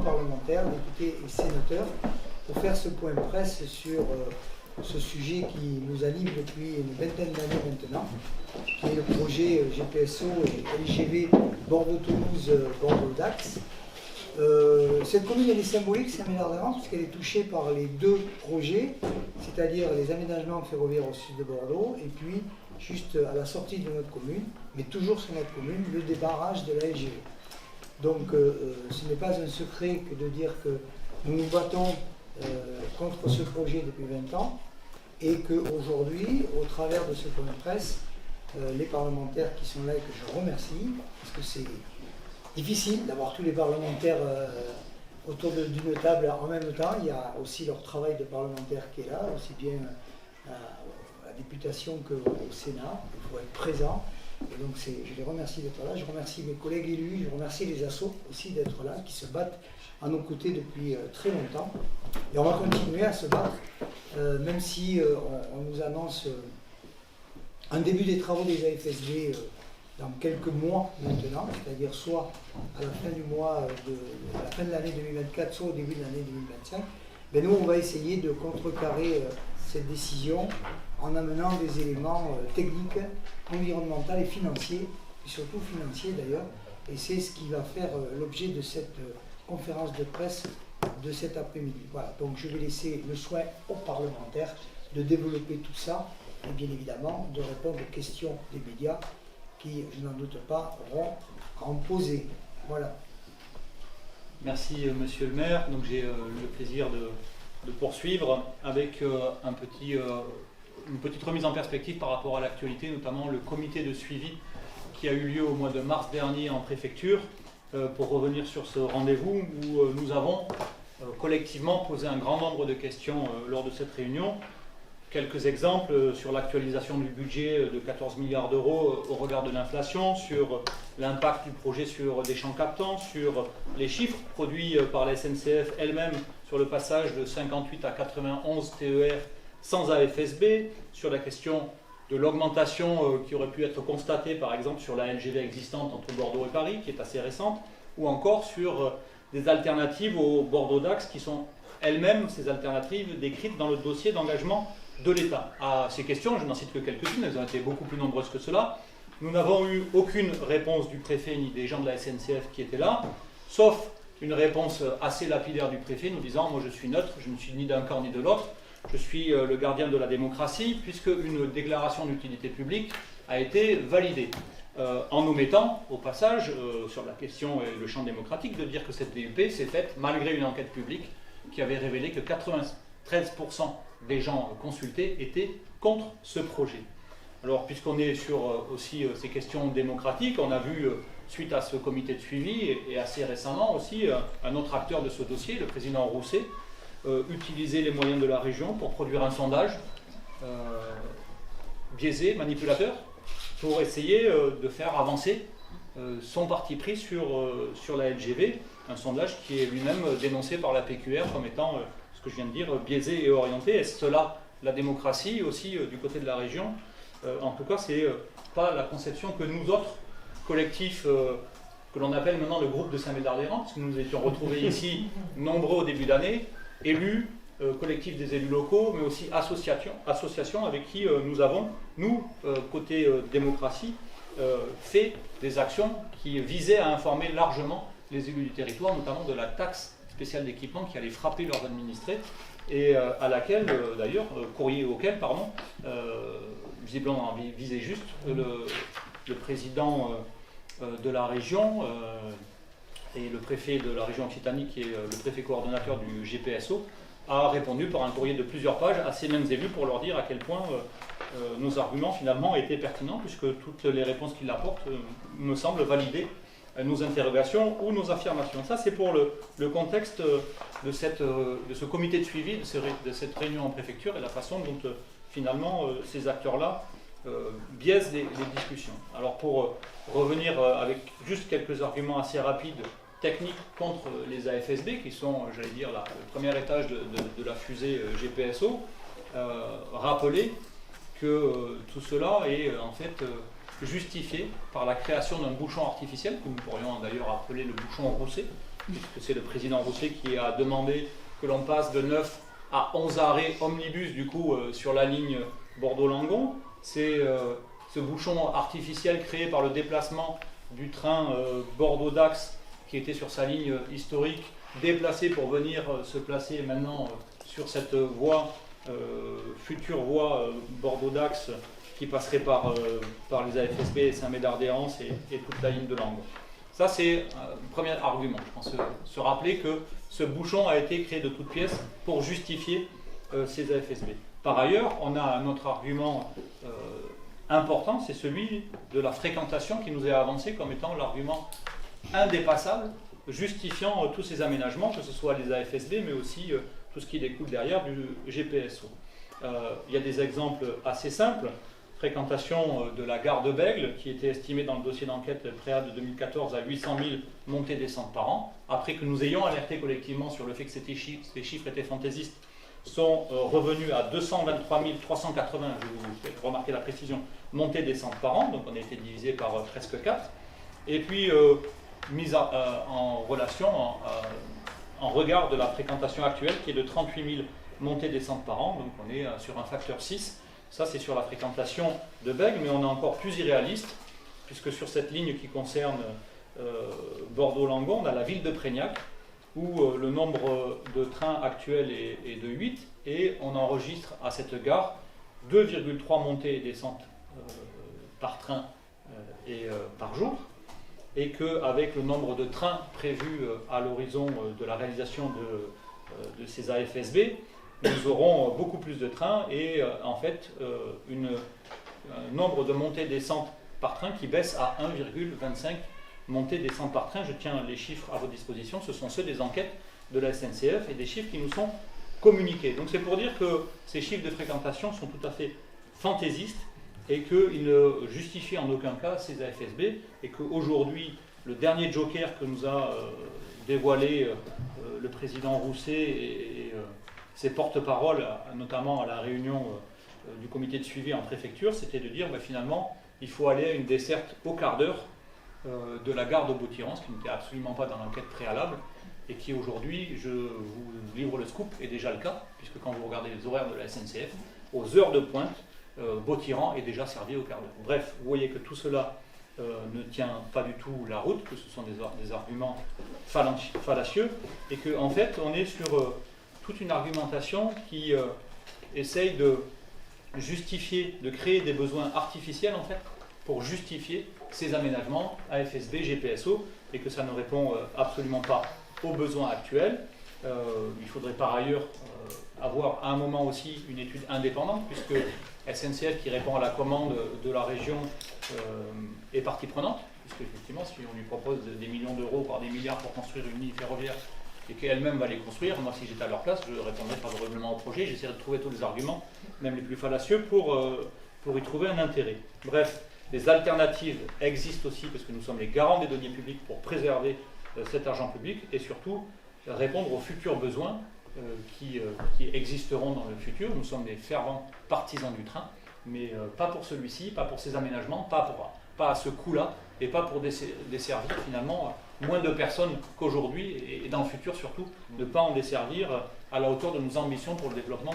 parlementaires, députés et sénateurs, pour faire ce point presse sur ce sujet qui nous anime depuis une vingtaine d'années maintenant, qui est le projet GPSO et LGV Bordeaux-Toulouse, Bordeaux-Dax. Cette commune elle est symbolique, Saint-Médard-des-Rangs, puisqu'elle est touchée par les deux projets, c'est-à-dire les aménagements ferroviaires au sud de Bordeaux, et puis juste à la sortie de notre commune, mais toujours sur notre commune, le débarrage de la LGV. Donc ce n'est pas un secret que de dire que nous nous battons contre ce projet depuis 20 ans, et qu'aujourd'hui, au travers de ce point de presse, les parlementaires qui sont là et que je remercie, parce que c'est difficile d'avoir tous les parlementaires autour d'une table en même temps. Il y a aussi leur travail de parlementaire qui est là, aussi bien à la députation qu'au Sénat. Il faut être présent. Et donc je les remercie d'être là. Je remercie mes collègues élus, je remercie les assos aussi d'être là, qui se battent à nos côtés depuis très longtemps. Et on va continuer à se battre, même si on nous annonce un début des travaux des AFSB dans quelques mois maintenant, c'est-à-dire soit à la fin du mois, à la fin de l'année 2024, soit au début de l'année 2025, ben nous on va essayer de contrecarrer cette décision en amenant des éléments techniques, environnementaux et financiers, et surtout financiers d'ailleurs, et c'est ce qui va faire l'objet de cette conférence de presse de cet après-midi. Voilà, donc je vais laisser le soin aux parlementaires de développer tout ça, et bien évidemment de répondre aux questions des médias qui, je n'en doute pas, auront à en poser. Voilà. Merci Monsieur le maire. Donc j'ai le plaisir de poursuivre avec une petite remise en perspective par rapport à l'actualité, notamment le comité de suivi qui a eu lieu au mois de mars dernier en préfecture, pour revenir sur ce rendez-vous où nous avons collectivement posé un grand nombre de questions lors de cette réunion. Quelques exemples sur l'actualisation du budget de 14 milliards d'euros au regard de l'inflation, sur l'impact du projet sur des champs captants, sur les chiffres produits par la SNCF elle-même sur le passage de 58 à 91 TER sans AFSB, sur la question de l'augmentation qui aurait pu être constatée par exemple sur la LGV existante entre Bordeaux et Paris, qui est assez récente, ou encore sur des alternatives au Bordeaux-Dax qui sont elles-mêmes, ces alternatives, décrites dans le dossier d'engagement de l'État. À ces questions, je n'en cite que quelques-unes, elles ont été beaucoup plus nombreuses que cela. Nous n'avons eu aucune réponse du préfet ni des gens de la SNCF qui étaient là, sauf une réponse assez lapidaire du préfet nous disant « moi je suis neutre, je ne suis ni d'un camp ni de l'autre, je suis le gardien de la démocratie puisque une déclaration d'utilité publique a été validée ». En nous mettant au passage sur la question et le champ démocratique de dire que cette DUP s'est faite malgré une enquête publique qui avait révélé que 93% des gens consultés étaient contre ce projet. Alors, puisqu'on est sur aussi ces questions démocratiques, on a vu, suite à ce comité de suivi, et assez récemment aussi, un autre acteur de ce dossier, le président Rousset, utiliser les moyens de la région pour produire un sondage biaisé, manipulateur, pour essayer de faire avancer son parti pris sur la LGV, un sondage qui est lui-même dénoncé par la PQR comme étant que je viens de dire, biaisé et orienté. Est-ce cela la démocratie aussi du côté de la région? En tout cas, ce n'est pas la conception que nous autres collectifs, que l'on appelle maintenant le groupe de Saint-Médard-des-Rangs, parce que nous nous étions retrouvés ici nombreux au début d'année, élus, collectifs des élus locaux, mais aussi associations avec qui nous avons, côté démocratie, fait des actions qui visaient à informer largement les élus du territoire, notamment de la taxe spéciale d'équipement qui allait frapper leurs administrés et à laquelle, d'ailleurs, courrier auquel, pardon, visiblement visait juste le président de la région et le préfet de la région Occitanie, qui est le préfet coordonnateur du GPSO, a répondu par un courrier de plusieurs pages à ces mêmes élus pour leur dire à quel point nos arguments finalement étaient pertinents, puisque toutes les réponses qu'il apporte me semblent valider nos interrogations ou nos affirmations. Ça, c'est pour le contexte de ce comité de suivi, de cette réunion en préfecture et la façon dont finalement ces acteurs-là biaisent les discussions. Alors pour revenir avec juste quelques arguments assez rapides, techniques contre les AFSB, qui sont, j'allais dire, le premier étage de la fusée GPSO, rappeler que tout cela est en fait justifié par la création d'un bouchon artificiel, que nous pourrions d'ailleurs appeler le bouchon Rousset, puisque c'est le président Rousset qui a demandé que l'on passe de 9 à 11 arrêts omnibus du coup sur la ligne Bordeaux-Langon. C'est ce bouchon artificiel créé par le déplacement du train Bordeaux-Dax qui était sur sa ligne historique, déplacé pour venir se placer maintenant sur cette voie, future voie Bordeaux-Dax qui passerait par les AFSB, Saint-Médard-des-Anses et toute la ligne de Langon. Ça, c'est un premier argument. Je pense se rappeler que ce bouchon a été créé de toutes pièces pour justifier ces AFSB. Par ailleurs, on a un autre argument important, c'est celui de la fréquentation qui nous est avancé comme étant l'argument indépassable, justifiant tous ces aménagements, que ce soit les AFSB, mais aussi tout ce qui découle derrière du GPSO. Il y a des exemples assez simples. Fréquentation de la gare de Bègles, qui était estimée dans le dossier d'enquête préalable de 2014 à 800 000 montées-descentes par an, après que nous ayons alerté collectivement sur le fait que ces chiffres étaient fantaisistes, sont revenus à 223 380, je vous fais remarquer la précision, montées-descentes par an, donc on a été divisé par presque 4, et puis mise en relation, en regard de la fréquentation actuelle, qui est de 38 000 montées-descentes par an, donc on est sur un facteur 6. Ça, c'est sur la fréquentation de Bègles, mais on est encore plus irréaliste, puisque sur cette ligne qui concerne Bordeaux-Langon, on a la ville de Prégnac, où le nombre de trains actuels est de 8, et on enregistre à cette gare 2,3 montées et descentes par train et par jour, et qu'avec le nombre de trains prévus à l'horizon de la réalisation de ces AFSB, nous aurons beaucoup plus de trains et en fait un nombre de montées-descentes par train qui baisse à 1,25 montées-descentes par train. Je tiens les chiffres à votre disposition, ce sont ceux des enquêtes de la SNCF et des chiffres qui nous sont communiqués. Donc c'est pour dire que ces chiffres de fréquentation sont tout à fait fantaisistes et qu'ils ne justifient en aucun cas ces AFSB et qu'aujourd'hui, le dernier joker que nous a dévoilé le président Rousset et ses porte-paroles, notamment à la réunion du comité de suivi en préfecture, c'était de dire finalement il faut aller à une desserte au quart d'heure de la gare de Beau-Thyrans, qui n'était absolument pas dans l'enquête préalable, et qui aujourd'hui, je vous livre le scoop, est déjà le cas, puisque quand vous regardez les horaires de la SNCF, aux heures de pointe, Beau-Thyrans est déjà servi au quart d'heure. Bref, vous voyez que tout cela ne tient pas du tout la route, que ce sont des arguments fallacieux, et qu'en fait on est sur toute une argumentation qui essaye de justifier, de créer des besoins artificiels en fait, pour justifier ces aménagements AFSB, GPSO, et que ça ne répond absolument pas aux besoins actuels. Il faudrait par ailleurs avoir à un moment aussi une étude indépendante, puisque SNCF, qui répond à la commande de la région, est partie prenante, puisque effectivement, si on lui propose des millions d'euros, voire des milliards pour construire une ligne ferroviaire, et qu'elle-même va les construire, moi si j'étais à leur place, je répondrais favorablement au projet, j'essaierais de trouver tous les arguments, même les plus fallacieux, pour y trouver un intérêt. Bref, les alternatives existent aussi, parce que nous sommes les garants des deniers publics pour préserver cet argent public, et surtout répondre aux futurs besoins qui existeront dans le futur. Nous sommes des fervents partisans du train, mais pas pour celui-ci, pas pour ces aménagements, pas à ce coût-là, et pas pour desservir finalement moins de personnes qu'aujourd'hui, et dans le futur surtout, ne pas en desservir à la hauteur de nos ambitions pour le développement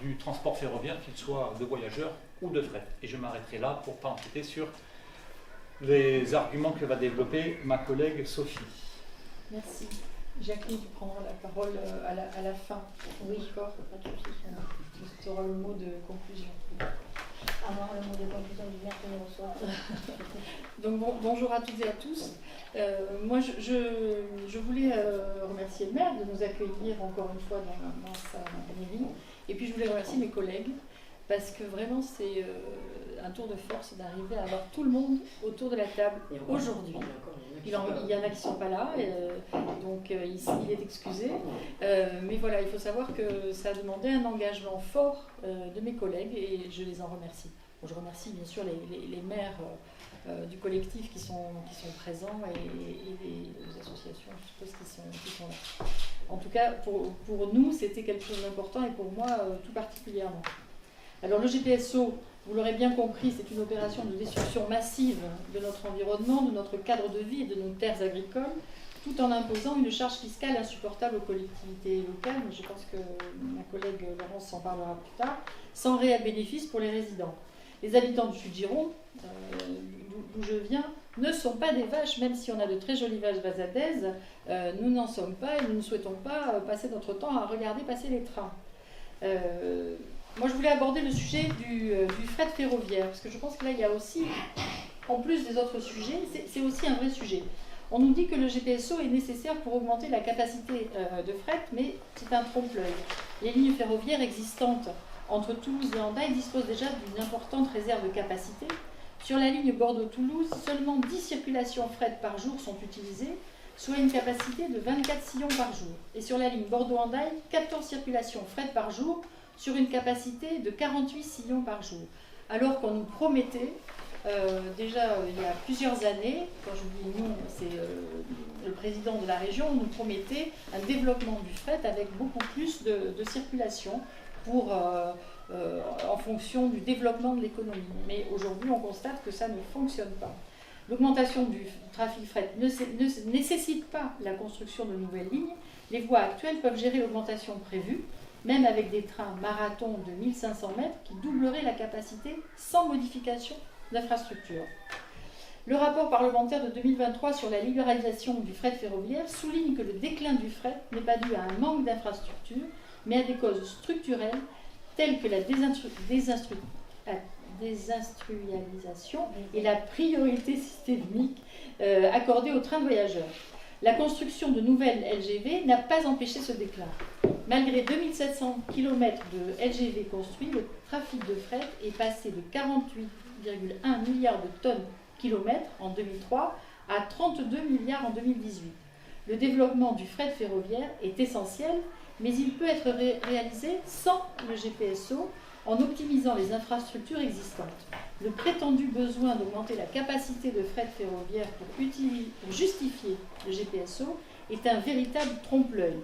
du transport ferroviaire, qu'il soit de voyageurs ou de fret. Et je m'arrêterai là pour ne pas empiéter sur les arguments que va développer ma collègue Sophie. Merci. Jacqueline, tu prendras la parole à la fin. Oui, d'accord, pas de soucis. Tu auras le mot de conclusion. Avoir le mot de conclusion du bien qu'on reçoit. Donc bonjour à toutes et à tous. Moi je voulais remercier le maire de nous accueillir encore une fois dans sa mairie. Et puis je voulais remercier mes collègues parce que vraiment c'est un tour de force d'arriver à avoir tout le monde autour de la table aujourd'hui. Il y en a qui ne sont pas là, donc il est excusé. Mais voilà, il faut savoir que ça a demandé un engagement fort de mes collègues et je les en remercie. Bon, je remercie bien sûr les maires du collectif qui sont présents et les associations, je suppose, qui sont là. En tout cas, pour nous, c'était quelque chose d'important et pour moi, tout particulièrement. Alors le GPSO, vous l'aurez bien compris, c'est une opération de destruction massive de notre environnement, de notre cadre de vie et de nos terres agricoles. tout en imposant une charge fiscale insupportable aux collectivités locales, mais je pense que ma collègue Laurence en parlera plus tard, sans réel bénéfice pour les résidents. Les habitants du Sud-Gironde, d'où je viens, ne sont pas des vaches, même si on a de très jolies vaches vasadaises, nous n'en sommes pas et nous ne souhaitons pas passer notre temps à regarder passer les trains. Moi, je voulais aborder le sujet du fret ferroviaire, parce que je pense que là, il y a aussi, en plus des autres sujets, c'est aussi un vrai sujet. On nous dit que le GPSO est nécessaire pour augmenter la capacité de fret, mais c'est un trompe-l'œil. Les lignes ferroviaires existantes entre Toulouse et Hendaye disposent déjà d'une importante réserve de capacité. Sur la ligne Bordeaux-Toulouse, seulement 10 circulations fret par jour sont utilisées, soit une capacité de 24 sillons par jour. Et sur la ligne Bordeaux-Hendaye, 14 circulations fret par jour, sur une capacité de 48 sillons par jour. Alors qu'on nous promettait, déjà il y a plusieurs années, quand je dis nous, c'est le président de la région, on nous promettait un développement du fret avec beaucoup plus de circulation en fonction du développement de l'économie. Mais aujourd'hui, on constate que ça ne fonctionne pas. L'augmentation du trafic fret ne nécessite pas la construction de nouvelles lignes. Les voies actuelles peuvent gérer l'augmentation prévue, même avec des trains marathon de 1500 mètres qui doubleraient la capacité sans modification d'infrastructure. Le rapport parlementaire de 2023 sur la libéralisation du fret ferroviaire souligne que le déclin du fret n'est pas dû à un manque d'infrastructures, mais à des causes structurelles telles que la désindustrialisation et la priorité systémique accordée aux trains de voyageurs. La construction de nouvelles LGV n'a pas empêché ce déclin. Malgré 2700 km de LGV construits, le trafic de fret est passé de 48,1 milliards de tonnes kilomètres en 2003 à 32 milliards en 2018. Le développement du fret ferroviaire est essentiel, mais il peut être réalisé sans le GPSO en optimisant les infrastructures existantes. Le prétendu besoin d'augmenter la capacité de fret ferroviaire pour justifier le GPSO est un véritable trompe-l'œil.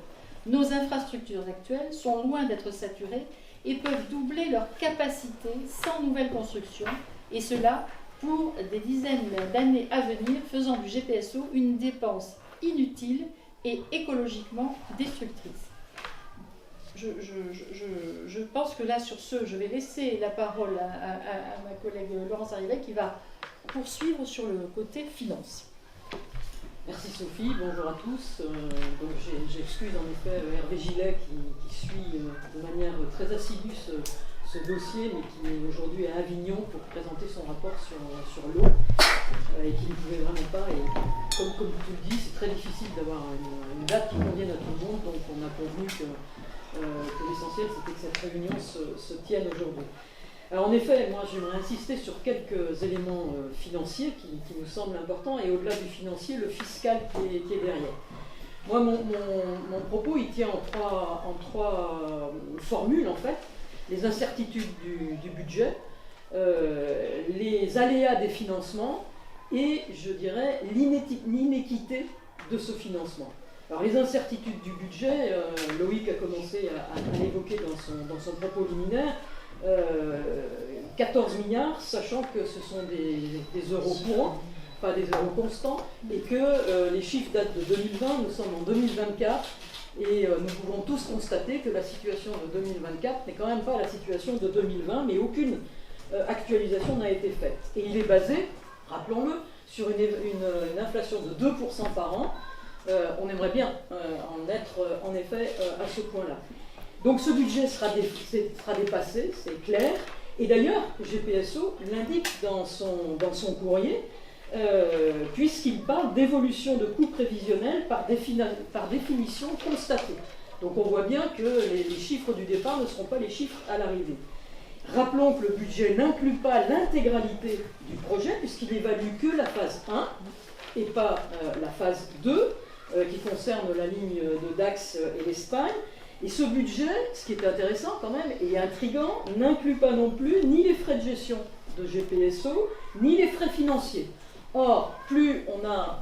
Nos infrastructures actuelles sont loin d'être saturées et peuvent doubler leur capacité sans nouvelle construction, et cela pour des dizaines d'années à venir, faisant du GPSO une dépense inutile et écologiquement destructrice. Je pense que là, sur ce, je vais laisser la parole à ma collègue Laurence Arrivet qui va poursuivre sur le côté finance. Merci Sophie, bonjour à tous. Donc j'excuse en effet Hervé Gillet qui suit de manière très assidue ce dossier, mais qui est aujourd'hui à Avignon pour présenter son rapport sur l'eau et qui ne pouvait vraiment pas. Et comme tu le dis, c'est très difficile d'avoir une date qui convienne à tout le monde, donc on a convenu que l'essentiel c'était que cette réunion se tienne aujourd'hui. Alors en effet, moi j'aimerais insister sur quelques éléments financiers qui nous semblent importants, et au-delà du financier, le fiscal qui est derrière. Moi mon propos il tient en trois formules en fait: les incertitudes du budget, les aléas des financements et je dirais l'inéquité de ce financement. Alors les incertitudes du budget, Loïc a commencé à l'évoquer dans son propos liminaire. 14 milliards, sachant que ce sont des euros courants, pas des euros constants, et que les chiffres datent de 2020, nous sommes en 2024, et nous pouvons tous constater que la situation de 2024 n'est quand même pas la situation de 2020, mais aucune actualisation n'a été faite. Et il est basé, rappelons-le, sur une inflation de 2% par an. On aimerait bien en être en effet à ce point-là. Donc ce budget sera dépassé, c'est clair. Et d'ailleurs, GPSO l'indique dans son courrier, puisqu'il parle d'évolution de coûts prévisionnels par définition constatée. Donc on voit bien que les chiffres du départ ne seront pas les chiffres à l'arrivée. Rappelons que le budget n'inclut pas l'intégralité du projet, puisqu'il évalue que la phase 1 et pas la phase 2, qui concerne la ligne de Dax et l'Espagne. Et ce budget, ce qui est intéressant quand même et intriguant, n'inclut pas non plus ni les frais de gestion de GPSO, ni les frais financiers. Or, plus on a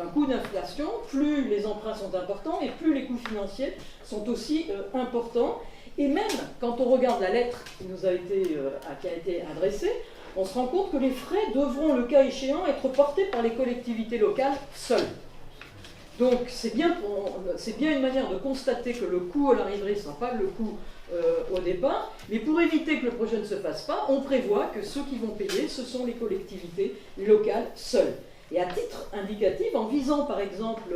un coût d'inflation, plus les emprunts sont importants et plus les coûts financiers sont aussi importants. Et même quand on regarde la lettre qui a été adressée, on se rend compte que les frais devront, le cas échéant, être portés par les collectivités locales seules. Donc c'est bien une manière de constater que le coût à l'arrivée ne sera pas le coût au départ, mais pour éviter que le projet ne se fasse pas, on prévoit que ceux qui vont payer, ce sont les collectivités locales seules. Et à titre indicatif, en visant par exemple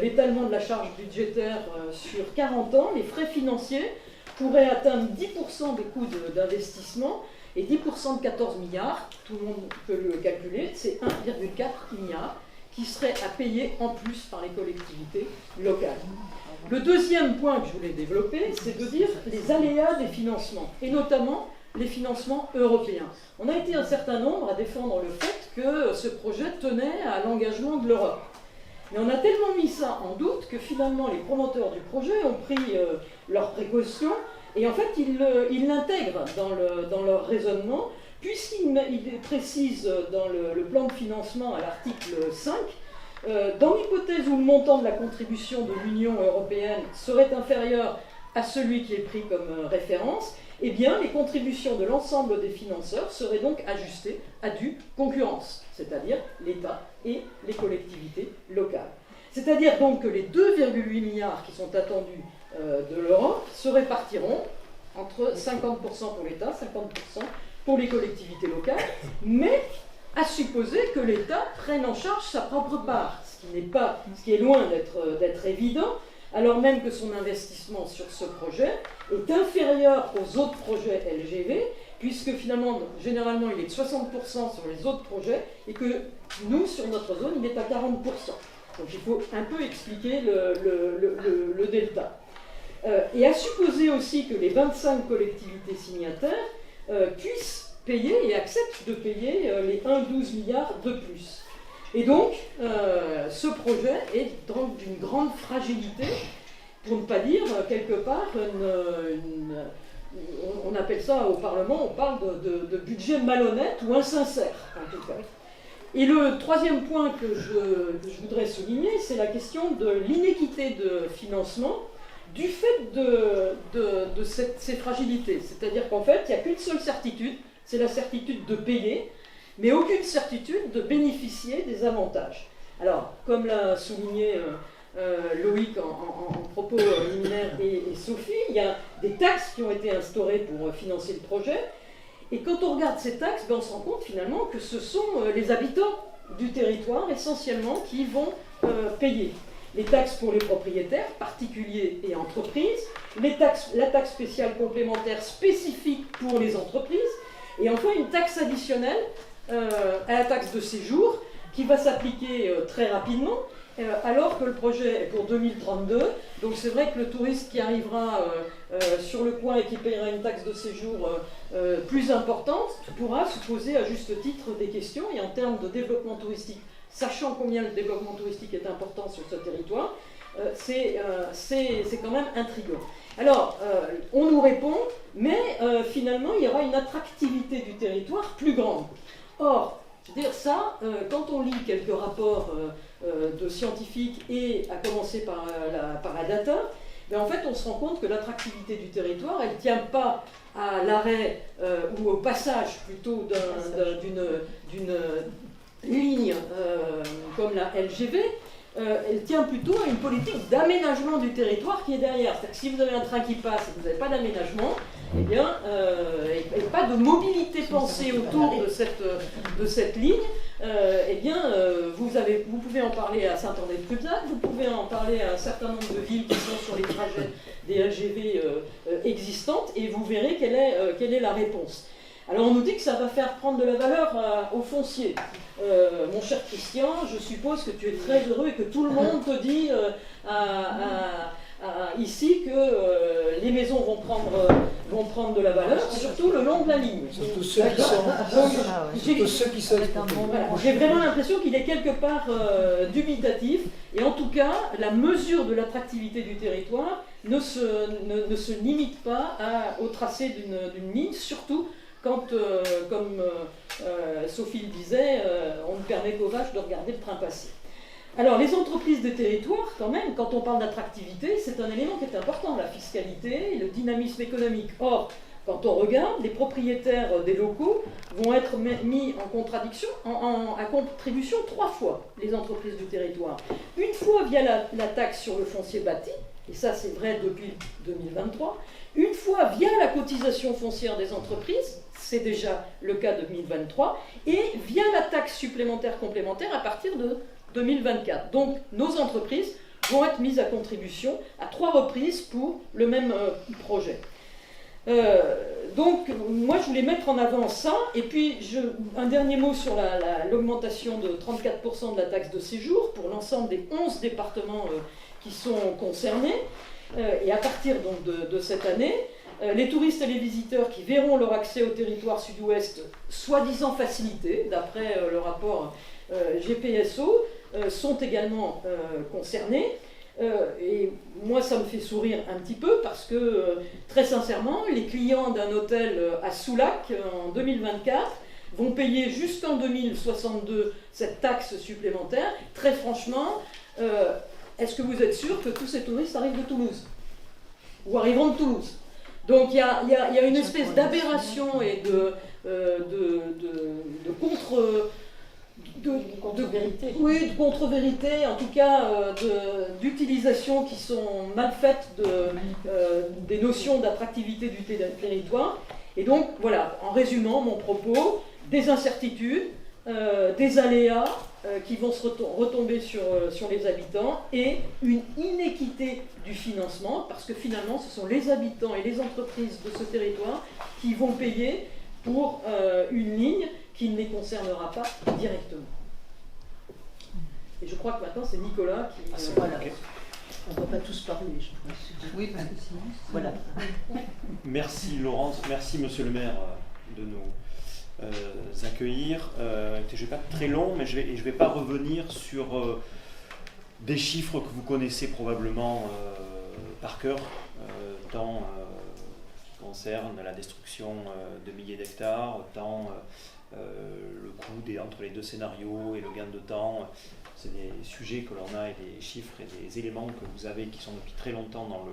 l'étalement de la charge budgétaire sur 40 ans, les frais financiers pourraient atteindre 10% des coûts d'investissement, et 10% de 14 milliards, tout le monde peut le calculer, c'est 1,4 milliard qui serait à payer en plus par les collectivités locales. Le deuxième point que je voulais développer, c'est de dire les aléas des financements, et notamment les financements européens. On a été un certain nombre à défendre le fait que ce projet tenait à l'engagement de l'Europe. Mais on a tellement mis ça en doute que finalement les promoteurs du projet ont pris leurs précautions, et en fait ils l'intègrent dans leur raisonnement, puisqu'ils précisent dans le plan de financement à l'article 5, dans l'hypothèse où le montant de la contribution de l'Union européenne serait inférieur à celui qui est pris comme référence, eh bien les contributions de l'ensemble des financeurs seraient donc ajustées à due concurrence, c'est-à-dire l'État et les collectivités locales. C'est-à-dire donc que les 2,8 milliards qui sont attendus de l'Europe se répartiront entre 50% pour l'État, 50% pour les collectivités locales, mais à supposer que l'État prenne en charge sa propre part, ce qui est loin d'être évident, alors même que son investissement sur ce projet est inférieur aux autres projets LGV, puisque finalement, généralement, il est de 60% sur les autres projets, et que nous, sur notre zone, il est à 40%. Donc il faut un peu expliquer le delta. Et à supposer aussi que les 25 collectivités signataires puissent payer et acceptent de payer les 1,12 milliards de plus. Et donc, ce projet est d'une grande fragilité, pour ne pas dire quelque part, on appelle ça au Parlement, on parle de budget malhonnête ou insincère, en tout cas. Et le troisième point que je voudrais souligner, c'est la question de l'inéquité de financement du fait de ces fragilités. C'est-à-dire qu'en fait, il n'y a qu'une seule certitude, c'est la certitude de payer, mais aucune certitude de bénéficier des avantages. Alors, comme l'a souligné Loïc en propos liminaire et Sophie, il y a des taxes qui ont été instaurées pour financer le projet, et quand on regarde ces taxes, on se rend compte finalement que ce sont les habitants du territoire essentiellement qui vont payer. Les taxes pour les propriétaires, particuliers et entreprises, la taxe spéciale complémentaire spécifique pour les entreprises, et enfin une taxe additionnelle à la taxe de séjour qui va s'appliquer très rapidement, alors que le projet est pour 2032. Donc c'est vrai que le touriste qui arrivera sur le coin et qui paiera une taxe de séjour plus importante pourra se poser à juste titre des questions, et en termes de développement touristique, sachant combien le développement touristique est important sur ce territoire, c'est quand même intriguant. Alors, on nous répond, mais finalement, il y aura une attractivité du territoire plus grande. Or, je veux dire ça, quand on lit quelques rapports de scientifiques, et à commencer par la data, en fait, on se rend compte que l'attractivité du territoire, elle ne tient pas à l'arrêt ou au passage plutôt d'une ligne comme la LGV, elle tient plutôt à une politique d'aménagement du territoire qui est derrière. C'est-à-dire que si vous avez un train qui passe et que vous n'avez pas d'aménagement, eh bien, et pas de mobilité pensée autour de cette ligne, eh bien, vous pouvez en parler à Saint-André-de-Cubzac, vous pouvez en parler à un certain nombre de villes qui sont sur les trajets des LGV existantes, et vous verrez quelle est la réponse. Alors on nous dit que ça va faire prendre de la valeur au foncier. Mon cher Christian, je suppose que tu es très heureux et que tout le monde te dit ici que les maisons vont prendre de la valeur, surtout le long de la ligne. Surtout ceux qui sont voilà, j'ai vraiment l'impression qu'il est quelque part dubitatif, et en tout cas, la mesure de l'attractivité du territoire ne se limite pas au tracé d'une ligne, surtout quand, comme Sophie le disait, on ne permet qu'aux vaches de regarder le train passer. Alors, les entreprises des territoires, quand même, quand on parle d'attractivité, c'est un élément qui est important, la fiscalité et le dynamisme économique. Or, quand on regarde, les propriétaires des locaux vont être mis en contradiction, à contribution 3 fois, les entreprises du territoire. Une fois via la taxe sur le foncier bâti, et ça c'est vrai depuis 2023, une fois via la cotisation foncière des entreprises, c'est déjà le cas de 2023, et via la taxe supplémentaire complémentaire à partir de 2024. Donc nos entreprises vont être mises à contribution à 3 reprises pour le même projet. Donc moi je voulais mettre en avant ça, et puis un dernier mot sur l'augmentation de 34% de la taxe de séjour pour l'ensemble des 11 départements qui sont concernés, et à partir donc de cette année, les touristes et les visiteurs qui verront leur accès au territoire sud-ouest soi-disant facilité, d'après le rapport GPSO, sont également concernés. Et moi, ça me fait sourire un petit peu parce que, très sincèrement, les clients d'un hôtel à Soulac en 2024 vont payer jusqu'en 2062 cette taxe supplémentaire. Très franchement, est-ce que vous êtes sûr que tous ces touristes arrivent de Toulouse ou arriveront de Toulouse? Donc il y a une espèce d'aberration et de contre-vérité. Oui, de contre-vérité, en tout cas d'utilisation qui sont mal faites des notions d'attractivité du territoire. Et donc voilà, en résumant mon propos, des incertitudes, des aléas qui vont se retomber sur les habitants et une inéquité du financement, parce que finalement ce sont les habitants et les entreprises de ce territoire qui vont payer pour une ligne qui ne les concernera pas directement. Et je crois que maintenant c'est Nicolas qui... Voilà. On ne va pas tous parler, je pense. Oui, parce que sinon... Voilà. Merci Laurence, merci Monsieur le maire de nous accueillir. Je ne vais pas être très long, mais je vais pas revenir sur des chiffres que vous connaissez probablement par cœur, tant qui concernent la destruction de milliers d'hectares, tant le coût entre les 2 scénarios et le gain de temps. C'est des sujets que l'on a et des chiffres et des éléments que vous avez qui sont depuis très longtemps dans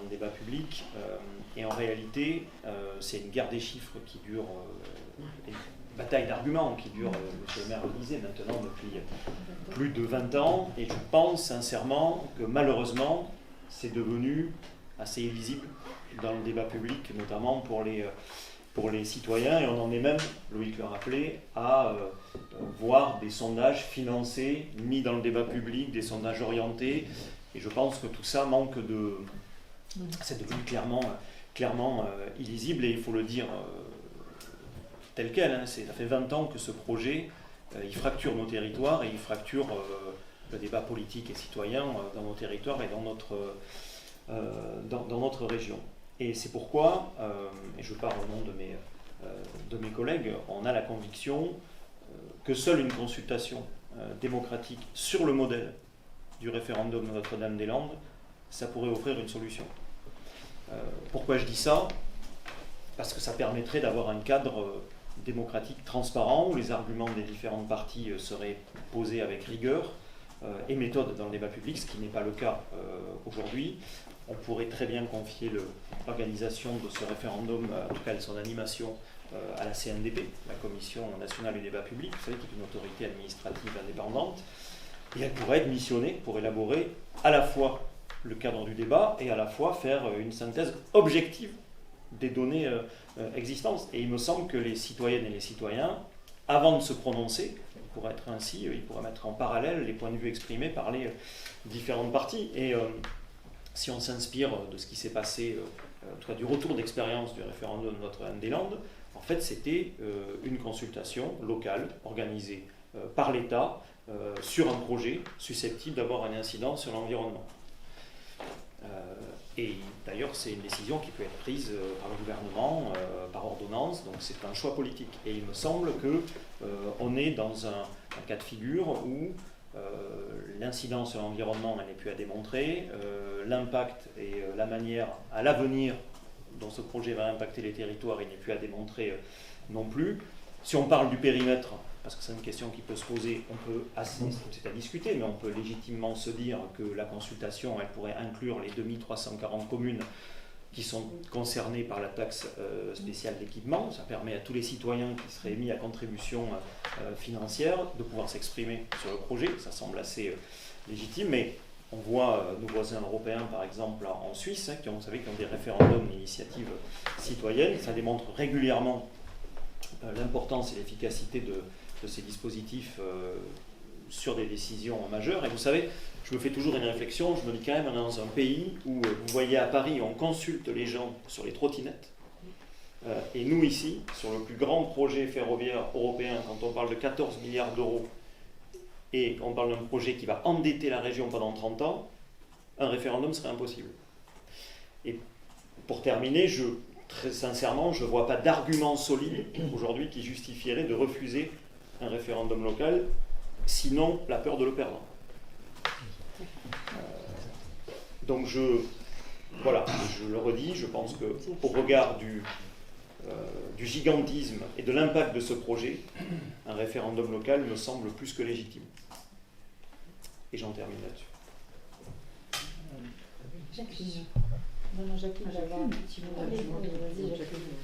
le débat public. Et en réalité, c'est une guerre des chiffres qui dure, une bataille d'arguments qui dure, monsieur le maire le disait, maintenant depuis plus de 20 ans. Et je pense sincèrement que malheureusement, c'est devenu assez illisible dans le débat public, notamment pour les citoyens, et on en est même, Loïc le rappelait, à voir des sondages financés, mis dans le débat public, des sondages orientés, et je pense que tout ça manque de... C'est devenu clairement illisible, et il faut le dire tel quel, hein, ça fait 20 ans que ce projet, il fracture nos territoires, et il fracture le débat politique et citoyen dans nos territoires et dans notre région. Et c'est pourquoi, et je parle au nom de mes collègues, on a la conviction que seule une consultation démocratique sur le modèle du référendum de Notre-Dame-des-Landes, ça pourrait offrir une solution. Pourquoi je dis ça? Parce que ça permettrait d'avoir un cadre démocratique transparent où les arguments des différentes parties seraient posés avec rigueur et méthode dans le débat public, ce qui n'est pas le cas aujourd'hui. On pourrait très bien confier l'organisation de ce référendum, en tout cas de son animation, à la CNDP, la Commission nationale du débat public, vous savez, qui est une autorité administrative indépendante, et elle pourrait être missionnée pour élaborer à la fois le cadre du débat et à la fois faire une synthèse objective des données existantes. Et il me semble que les citoyennes et les citoyens, avant de se prononcer, ils pourraient mettre en parallèle les points de vue exprimés par les différentes parties. Et si on s'inspire de ce qui s'est passé, en tout cas du retour d'expérience du référendum de Notre-Dame-des-Landes, en fait c'était une consultation locale organisée par l'État sur un projet susceptible d'avoir un incident sur l'environnement. Et d'ailleurs c'est une décision qui peut être prise par le gouvernement, par ordonnance, donc c'est un choix politique. Et il me semble qu'on est dans un cas de figure où l'incidence sur l'environnement n'est plus à démontrer, l'impact et la manière à l'avenir dont ce projet va impacter les territoires, il n'est plus à démontrer non plus. Si on parle du périmètre, parce que c'est une question qui peut se poser, c'est à discuter, mais on peut légitimement se dire que la consultation, elle pourrait inclure les 2340 communes qui sont concernés par la taxe spéciale d'équipement. Ça permet à tous les citoyens qui seraient mis à contribution financière de pouvoir s'exprimer sur le projet. Ça semble assez légitime, mais on voit nos voisins européens, par exemple en Suisse, qui ont des référendums d'initiative citoyenne. Ça démontre régulièrement l'importance et l'efficacité de ces dispositifs sur des décisions majeures. Et vous savez, je me fais toujours une réflexion, je me dis quand même, on est dans un pays où, vous voyez à Paris, on consulte les gens sur les trottinettes. Et nous ici, sur le plus grand projet ferroviaire européen, quand on parle de 14 milliards d'euros, et on parle d'un projet qui va endetter la région pendant 30 ans, un référendum serait impossible. Et pour terminer, très sincèrement, je ne vois pas d'argument solide aujourd'hui qui justifierait de refuser un référendum local, sinon la peur de le perdre. Donc voilà, je le redis, je pense qu'au regard du gigantisme et de l'impact de ce projet, un référendum local me semble plus que légitime. Et j'en termine là-dessus. Jacqueline. Non, Jacqueline, j'avais un petit mot. Vas-y, Jacqueline.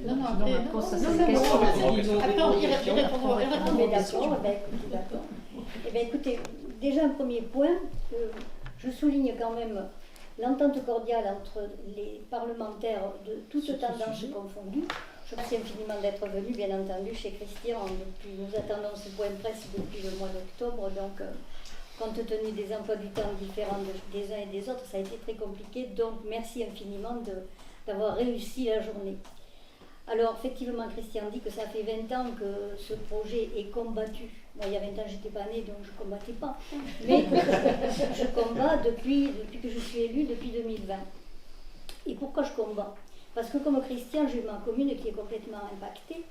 Non, après, on y répondra. Mais d'accord, d'accord. Eh bien, écoutez, déjà un premier point, je souligne quand même l'entente cordiale entre les parlementaires de toutes tendances confondues. Je vous remercie infiniment d'être venu, bien entendu, chez Christian. Nous attendons ce point presse depuis le mois d'octobre, donc compte tenu des emplois du temps différents des uns et des autres, ça a été très compliqué. Donc merci infiniment d'avoir réussi la journée. Alors effectivement, Christian dit que ça fait 20 ans que ce projet est combattu. Moi, il y a 20 ans, je n'étais pas née, donc je ne combattais pas. Mais je combats depuis que je suis élue, depuis 2020. Et pourquoi je combats? Parce que comme Christian, j'ai ma commune qui est complètement impactée.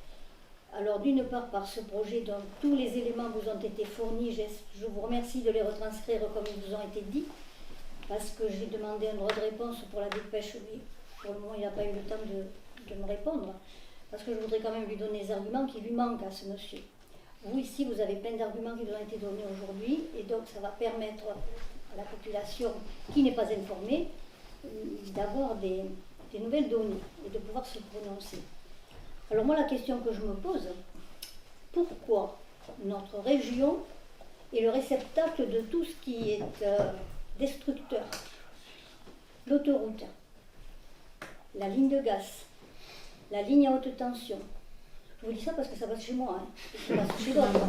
Alors d'une part par ce projet dont tous les éléments vous ont été fournis, je vous remercie de les retranscrire comme ils vous ont été dits, parce que j'ai demandé un droit de réponse pour la dépêche, mais pour le moment il n'a pas eu le temps de me répondre, parce que je voudrais quand même lui donner les arguments qui lui manquent à ce monsieur. Vous ici, vous avez plein d'arguments qui vous ont été donnés aujourd'hui, et donc ça va permettre à la population qui n'est pas informée d'avoir des nouvelles données et de pouvoir se prononcer. Alors moi, la question que je me pose, pourquoi notre région est le réceptacle de tout ce qui est destructeur? L'autoroute, la ligne de gaz, la ligne à haute tension. Je vous dis ça parce que ça passe chez moi, ça passe chez d'autres.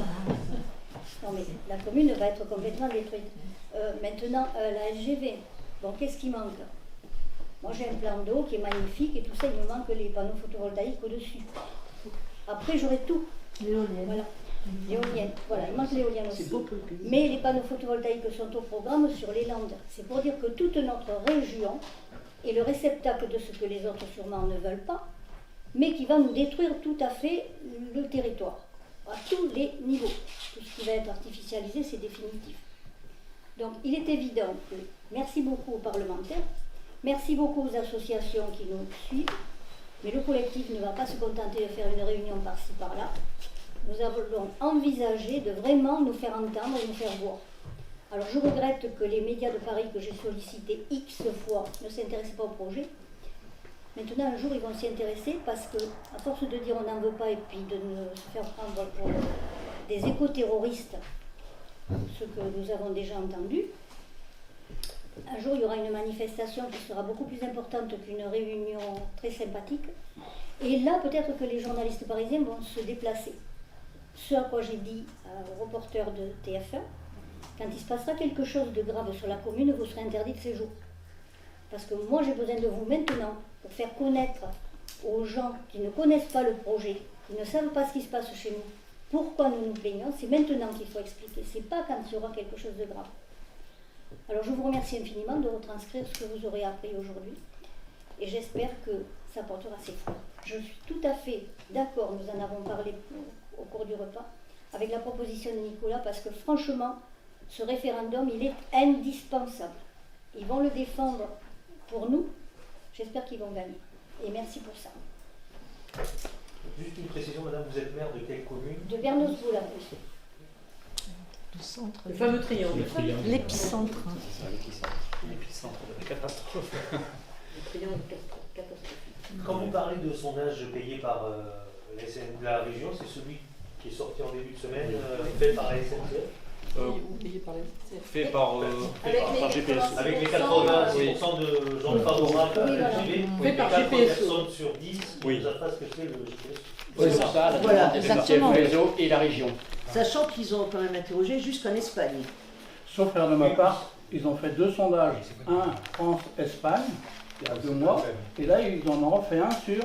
Non mais la commune va être complètement détruite. Maintenant, la LGV, bon, qu'est-ce qui manque? Moi j'ai un plan d'eau qui est magnifique et tout ça, il me manque les panneaux photovoltaïques au-dessus. Après j'aurai tout. L'éolienne. Voilà. L'éolienne. Voilà, il manque l'éolienne aussi. Mais les panneaux photovoltaïques sont au programme sur les Landes. C'est pour dire que toute notre région est le réceptacle de ce que les autres sûrement ne veulent pas, mais qui va nous détruire tout à fait le territoire, à tous les niveaux. Tout ce qui va être artificialisé, c'est définitif. Donc il est évident que merci beaucoup aux parlementaires. Merci beaucoup aux associations qui nous suivent, mais le collectif ne va pas se contenter de faire une réunion par-ci par-là. Nous avons envisagé de vraiment nous faire entendre et nous faire voir. Alors je regrette que les médias de Paris que j'ai sollicités X fois ne s'intéressent pas au projet. Maintenant un jour ils vont s'y intéresser parce que, à force de dire on n'en veut pas et puis de se faire prendre pour des éco-terroristes, ce que nous avons déjà entendu, un jour, il y aura une manifestation qui sera beaucoup plus importante qu'une réunion très sympathique. Et là, peut-être que les journalistes parisiens vont se déplacer. Ce à quoi j'ai dit au reporter de TF1, quand il se passera quelque chose de grave sur la commune, vous serez interdit de séjour. Parce que moi, j'ai besoin de vous maintenant pour faire connaître aux gens qui ne connaissent pas le projet, qui ne savent pas ce qui se passe chez nous, pourquoi nous nous plaignons. C'est maintenant qu'il faut expliquer, c'est pas quand il y aura quelque chose de grave. Alors je vous remercie infiniment de retranscrire ce que vous aurez appris aujourd'hui et j'espère que ça portera ses fruits. Je suis tout à fait d'accord, nous en avons parlé au cours du repas, avec la proposition de Nicolas parce que franchement, ce référendum, il est indispensable. Ils vont le défendre pour nous, j'espère qu'ils vont gagner. Et merci pour ça. Juste une précision, madame, vous êtes maire de quelle commune? De Bernos-Boulapousse. Le fameux triangle. L'épicentre. C'est ça, l'épicentre de la catastrophe. Le triangle catastrophique. Quand vous parlez de sondage payé par la région, c'est celui qui est sorti en début de semaine, fait par la SNCF, Ou payé par la SNCF. Fait par par GPS. avec les 86% de gens favorables à la LGV, Fait et par 4 GPSO. personnes sur 10 qui Oui. ne savent pas ce que c'est le GPS. C'est ça, la Voilà, demande des exactement. réseau et la région. Sachant qu'ils ont quand même interrogé jusqu'en Espagne. Sauf erreur de ma part, ils ont fait 2 sondages, un France-Espagne, il y a 2 mois, et là ils en ont refait un sur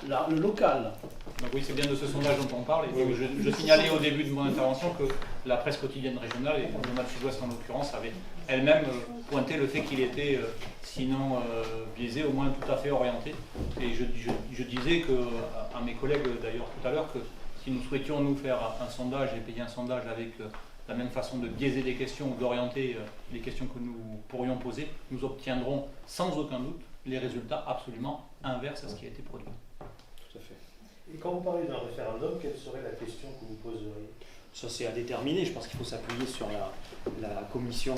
le local. Donc oui, c'est bien de ce sondage dont on parle. Et je signalais au début de mon intervention que la presse quotidienne régionale, et le Journal Sud-Ouest en l'occurrence, avait elle-même pointé le fait qu'il était, sinon biaisé, au moins tout à fait orienté. Et je disais à mes collègues d'ailleurs tout à l'heure que si nous souhaitions nous faire un sondage et payer un sondage avec la même façon de biaiser des questions ou d'orienter les questions que nous pourrions poser, nous obtiendrons sans aucun doute les résultats absolument inverses à ce qui a été produit. Tout à fait. Et quand vous parlez d'un référendum, quelle serait la question que vous poseriez? Ça, c'est à déterminer. Je pense qu'il faut s'appuyer sur la commission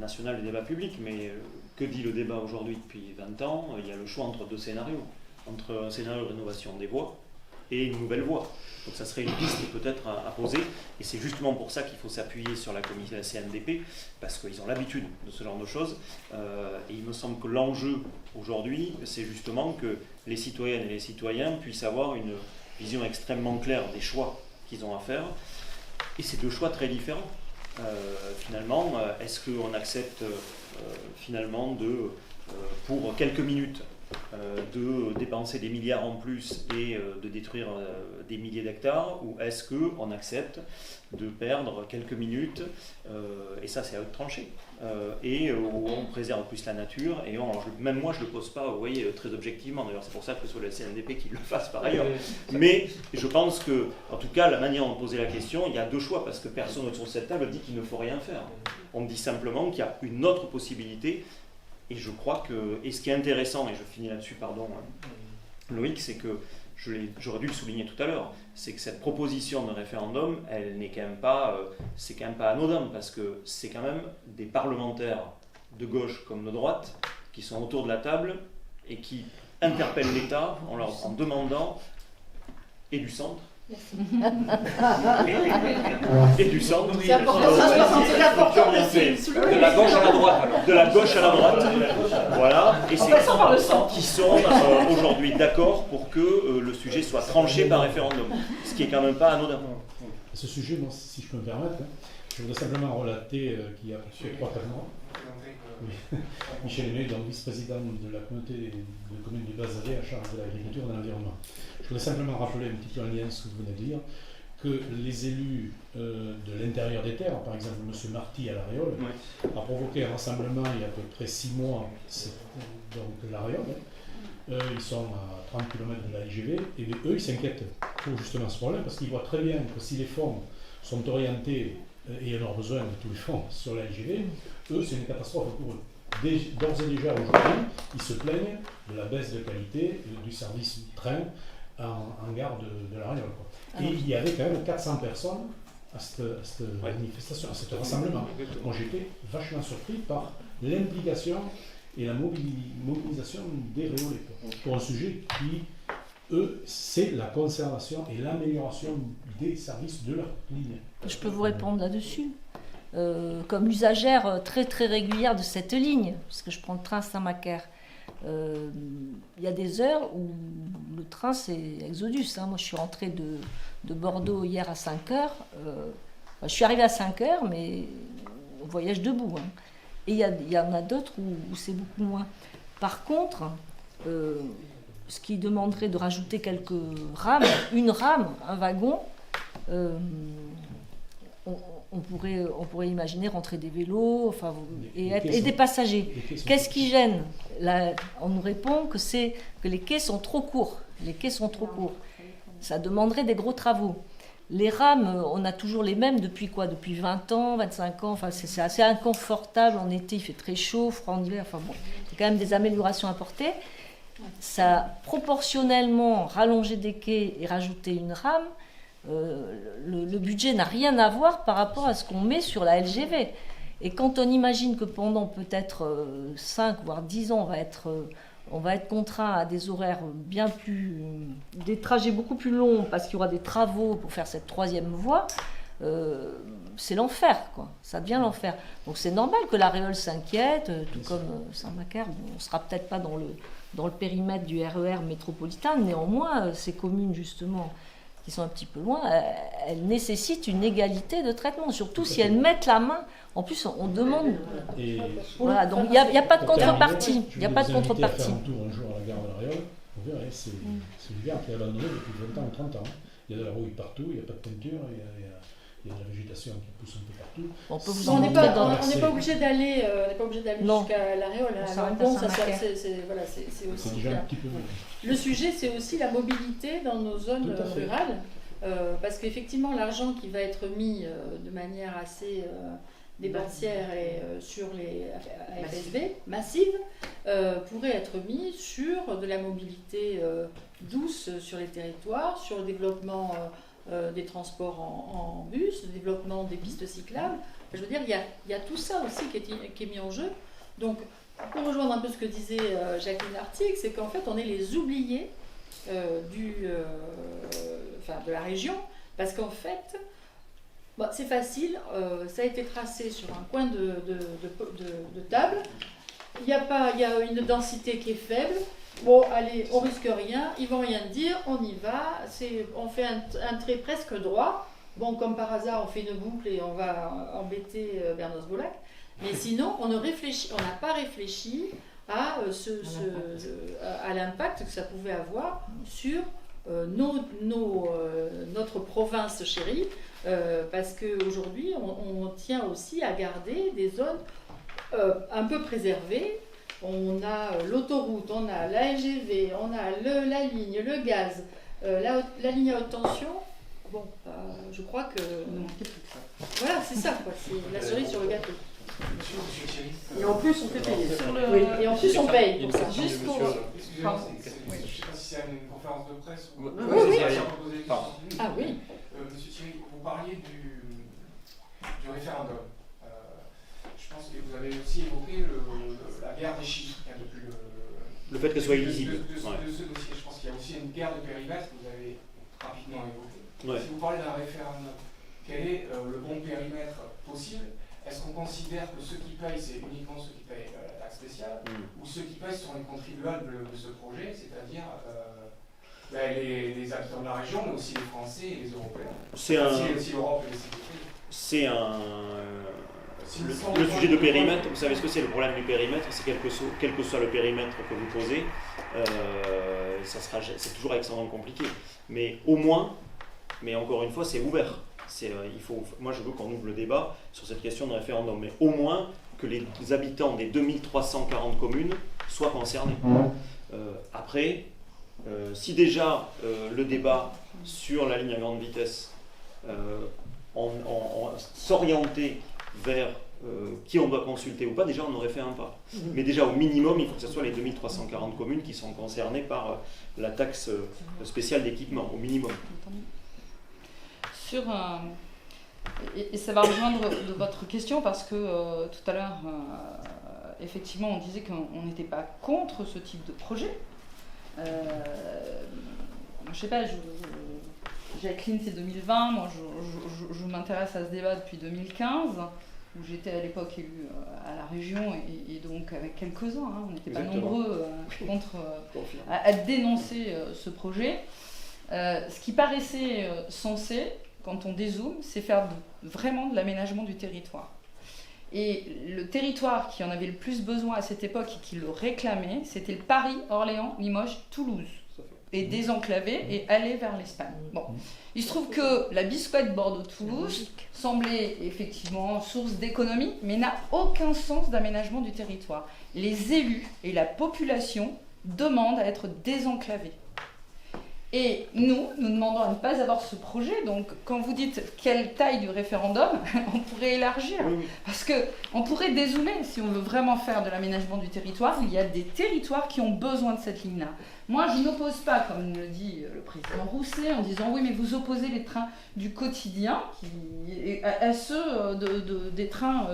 nationale du débat public. Mais que dit le débat aujourd'hui depuis 20 ans? Il y a le choix entre 2 scénarios. Entre un scénario de rénovation des voies et une nouvelle voie. Donc ça serait une piste peut-être à poser. Et c'est justement pour ça qu'il faut s'appuyer sur la commission de la CNDP, parce qu'ils ont l'habitude de ce genre de choses. Et il me semble que l'enjeu aujourd'hui, c'est justement que les citoyennes et les citoyens puissent avoir une vision extrêmement claire des choix qu'ils ont à faire. Et c'est 2 choix très différents. Finalement, est-ce qu'on accepte finalement pour quelques minutes, de dépenser des milliards en plus et de détruire des milliers d'hectares, ou est-ce qu'on accepte de perdre quelques minutes, et ça c'est à eux de trancher, et où on préserve plus la nature, et même moi je ne le pose pas, vous voyez, très objectivement, d'ailleurs c'est pour ça que ce soit la CNDP qui le fasse par ailleurs, mais je pense que, en tout cas, la manière de poser la question, il y a 2 choix, parce que personne autour de cette table dit qu'il ne faut rien faire. On dit simplement qu'il y a une autre possibilité. Et je crois que, et ce qui est intéressant, et je finis là-dessus, pardon, Loïc, c'est que, j'aurais dû le souligner tout à l'heure, c'est que cette proposition de référendum, elle n'est quand même pas, c'est quand même pas anodin, parce que c'est quand même des parlementaires de gauche comme de droite qui sont autour de la table et qui interpellent l'État en demandant, et du centre, et du centre, C'est important, c'est important de De la gauche à la droite alors. de la gauche à la droite, voilà, et En passant par le centre. qui sont aujourd'hui d'accord pour que le sujet soit tranché par référendum, ce qui est quand même pas anodin. À ce sujet, moi, si je peux me permettre, je voudrais simplement relater qu'il y a 3-4 mois, Michel Aimé, donc vice-président de la communauté de communes du Bas-Alais à charge de l'agriculture et de l'environnement. Je voudrais simplement rappeler un petit peu en lien ce que vous venez de dire, que les élus de l'intérieur des terres, par exemple M. Marty à l'Aréole, a provoqué un rassemblement il y a à peu près 6 mois, donc l'Aréole. Ils sont à 30 km de la LGV, et eux ils s'inquiètent pour justement ce problème, parce qu'ils voient très bien que si les fonds sont orientés, et on aura besoin de tous les fonds sur la LGV, eux c'est une catastrophe pour eux. D'ores et déjà aujourd'hui, ils se plaignent de la baisse de qualité du service train en gare de l'Aréole. Et il y avait quand même 400 personnes à cette manifestation, à ce rassemblement. Moi j'étais vachement surpris par l'implication et la mobilisation des Réolais pour un sujet qui, eux, c'est la conservation et l'amélioration des services de leur ligne. Je peux vous répondre là-dessus. Comme usagère très très régulière de cette ligne, parce que je prends le train Saint-Macaire, il y a des heures où le train c'est Exodus. Moi je suis rentrée de Bordeaux hier à 5h. Je suis arrivée à 5h, mais on voyage debout. Et il y en a d'autres où c'est beaucoup moins. Par contre, ce qui demanderait de rajouter quelques rames, une rame, un wagon, on pourrait imaginer rentrer des vélos et des passagers. Qu'est-ce qui gêne? Là, on nous répond que les quais sont trop courts. Les quais sont trop courts. Ça demanderait des gros travaux. Les rames, on a toujours les mêmes depuis quoi? Depuis 20 ans, 25 ans. Enfin, c'est assez inconfortable en été, il fait très chaud, froid en hiver. Enfin bon, il y a quand même des améliorations apportées. Ça, proportionnellement, rallonger des quais et rajouter une rame, le budget n'a rien à voir par rapport à ce qu'on met sur la LGV. Et quand on imagine que pendant peut-être 5 voire 10 ans, on va être contraint à des horaires des trajets beaucoup plus longs parce qu'il y aura des travaux pour faire cette 3e voie, c'est l'enfer, quoi. Ça devient l'enfer. Donc c'est normal que la Réole s'inquiète, tout comme Saint-Macaire. Bon, on ne sera peut-être pas dans le périmètre du RER métropolitain, néanmoins, ces communes, justement, qui sont un petit peu loin, elles nécessitent une égalité de traitement, surtout si elles mettent la main. En plus, on demande... Voilà, donc il n'y a pas de contrepartie. Il n'y a pas de contrepartie. Je vais vous inviter à faire un tour un jour à la gare de la Réole. Vous verrez, c'est une gare qui est abandonnée depuis 20 ans ou 30 ans. Il y a de la rouille partout, il n'y a pas de peinture, il y a de la végétation qui pousse un peu partout. On n'est pas obligé d'aller jusqu'à la Réole. C'est déjà un petit peu... Le sujet, c'est aussi la mobilité dans nos zones rurales. Parce qu'effectivement, l'argent qui va être mis de manière assez dépensière et sur les AFSB, massive, pourrait être mis sur de la mobilité douce sur les territoires, sur le développement des transports en bus, le développement des pistes cyclables. Je veux dire, il y a tout ça aussi qui est mis en jeu. Donc, pour rejoindre un peu ce que disait Jacqueline Artigue, c'est qu'en fait, on est les oubliés de la région, parce qu'en fait, c'est facile, ça a été tracé sur un coin de table, il y a une densité qui est faible. Bon, allez, on risque rien, ils vont rien dire, on y va, on fait un trait presque droit. Bon, comme par hasard, on fait une boucle et on va embêter Bernos-Bolac. Mais sinon, on n'a pas réfléchi à l'impact que ça pouvait avoir sur notre province chérie, parce qu'aujourd'hui, on tient aussi à garder des zones un peu préservées. On a l'autoroute, on a la LGV, on a la ligne, le gaz, la ligne à haute tension. Bon, je crois que... Voilà, c'est ça, quoi. C'est la cerise sur le gâteau. Et en plus, on fait payer. Et en plus, on paye pour ça. Juste pour... Excusez-moi, je ne sais pas si c'est une conférence de presse ou... Oui. Ah oui. Monsieur Thierry, vous parliez du référendum. Je pense que vous avez aussi évoqué la guerre des chiffres. Depuis le fait qu'elle soit illisible. De ce dossier. Je pense qu'il y a aussi une guerre de périmètre que vous avez rapidement évoquée. Ouais. Si vous parlez d'un référendum, quel est le bon périmètre possible? Est-ce qu'on considère que ceux qui payent, c'est uniquement ceux qui payent la taxe spéciale, ou ceux qui payent sont les contribuables de ce projet, c'est-à-dire les habitants de la région, mais aussi les Français et les Européens? C'est aussi l'Europe et les CPT. C'est le sujet de périmètre. Vous savez ce que c'est le problème du périmètre? C'est quel que soit le périmètre que vous posez, c'est toujours extrêmement compliqué. Mais au moins, mais encore une fois, c'est ouvert. Moi, je veux qu'on ouvre le débat sur cette question de référendum, mais au moins que les habitants des 2340 communes soient concernés. Après, si déjà le débat sur la ligne à grande vitesse s'orientait vers qui on doit consulter ou pas, déjà on aurait fait un pas. Mais déjà au minimum, il faut que ce soit les 2340 communes qui sont concernées par la taxe spéciale d'équipement, au minimum. Et ça va rejoindre de votre question parce que tout à l'heure, effectivement, on disait qu'on n'était pas contre ce type de projet. Je sais pas, Jacqueline c'est 2020, moi je m'intéresse à ce débat depuis 2015, où j'étais à l'époque élue à la région et donc avec quelques-uns, on n'était pas nombreux à dénoncer ce projet. Ce qui paraissait censé, quand on dézoome, c'est faire vraiment de l'aménagement du territoire. Et le territoire qui en avait le plus besoin à cette époque et qui le réclamait, c'était le Paris, Orléans, Limoges, Toulouse. Et désenclaver et aller vers l'Espagne. Bon. Il se trouve que la biscotte Bordeaux-Toulouse semblait effectivement source d'économie, mais n'a aucun sens d'aménagement du territoire. Les élus et la population demandent à être désenclavés. Et nous demandons à ne pas avoir ce projet. Donc, quand vous dites quelle taille du référendum, on pourrait élargir. Parce qu'on pourrait dézoomer si on veut vraiment faire de l'aménagement du territoire. Il y a des territoires qui ont besoin de cette ligne-là. Moi, je n'oppose pas, comme le dit le président Rousset, en disant oui, mais vous opposez les trains du quotidien à ceux des trains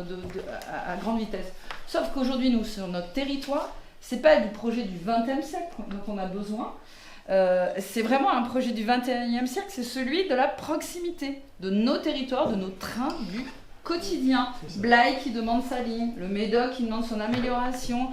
à grande vitesse. Sauf qu'aujourd'hui, nous, sur notre territoire, ce n'est pas du projet du XXe siècle dont on a besoin. C'est vraiment un projet du XXIe siècle, c'est celui de la proximité de nos territoires, de nos trains du quotidien. Blaye qui demande sa ligne, le Médoc qui demande son amélioration.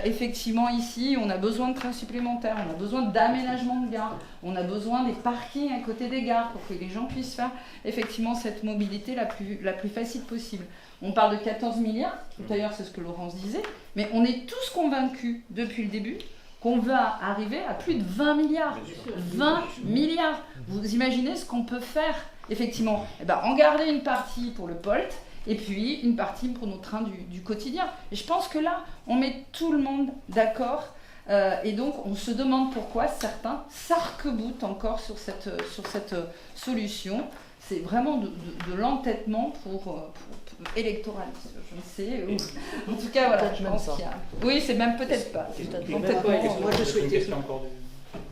Effectivement, ici, on a besoin de trains supplémentaires, on a besoin d'aménagement de gares, on a besoin des parkings à côté des gares pour que les gens puissent faire effectivement cette mobilité la plus facile possible. On parle de 14 milliards, d'ailleurs c'est ce que Laurence disait, mais on est tous convaincus depuis le début qu'on va arriver à plus de 20 milliards. 20 milliards. Vous imaginez ce qu'on peut faire, effectivement. En garder une partie pour le POLT, et puis une partie pour nos trains du quotidien. Et je pense que là, on met tout le monde d'accord, et donc on se demande pourquoi certains s'arc-boutent encore sur cette solution. C'est vraiment de l'entêtement pour électoral, je ne sais. En tout cas, voilà, je pense qu'il y a... Oui, c'est même peut-être pas.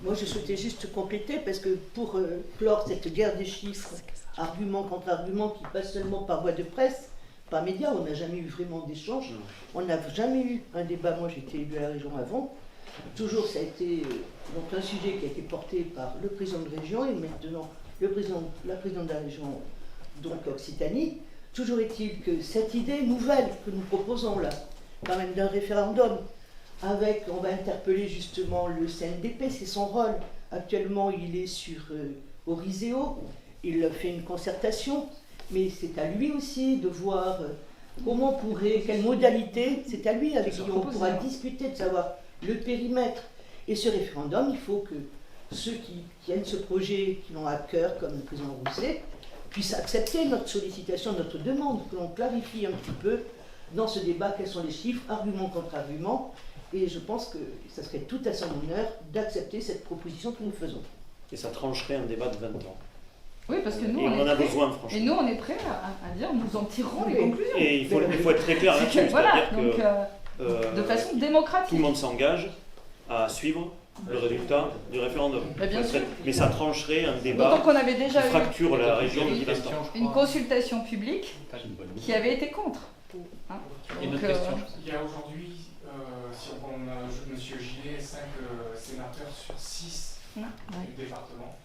Moi, je souhaitais juste compléter, parce que pour clore cette guerre des chiffres, argument contre argument qui passe seulement par voie de presse, par médias, on n'a jamais eu vraiment d'échange. On n'a jamais eu un débat. Moi, j'étais élu à la région avant. Toujours, ça a été donc un sujet qui a été porté par le président de région et maintenant la présidente de la région, donc Occitanie. Toujours est-il que cette idée nouvelle que nous proposons là, quand même d'un référendum, on va interpeller justement le CNDP, c'est son rôle. Actuellement, il est sur Oriseo, il fait une concertation, mais c'est à lui aussi de voir quelle modalité, c'est à lui avec qui on pourra discuter, de savoir le périmètre. Et ce référendum, il faut que ceux qui tiennent ce projet, qui l'ont à cœur, comme le président Rousset, puissent accepter notre sollicitation, notre demande, que l'on clarifie un petit peu dans ce débat quels sont les chiffres, argument contre argument. Et je pense que ça serait tout à son honneur d'accepter cette proposition que nous faisons. Et ça trancherait un débat de 20 ans. Oui, parce que nous, on en a besoin, franchement. Et nous, on est prêts à dire, nous en tirerons les conclusions. Et il faut être très clair là-dessus. Voilà, donc de façon démocratique. Tout le monde s'engage à suivre le résultat du référendum. Mais ça trancherait un débat qu'on avait déjà qui fracture la région de 20 ans. Une consultation publique qui avait été contre. Hein. Et notre question. Il y a aujourd'hui, si on ajoute M. Gillet, 5 sénateurs sur 6 du département.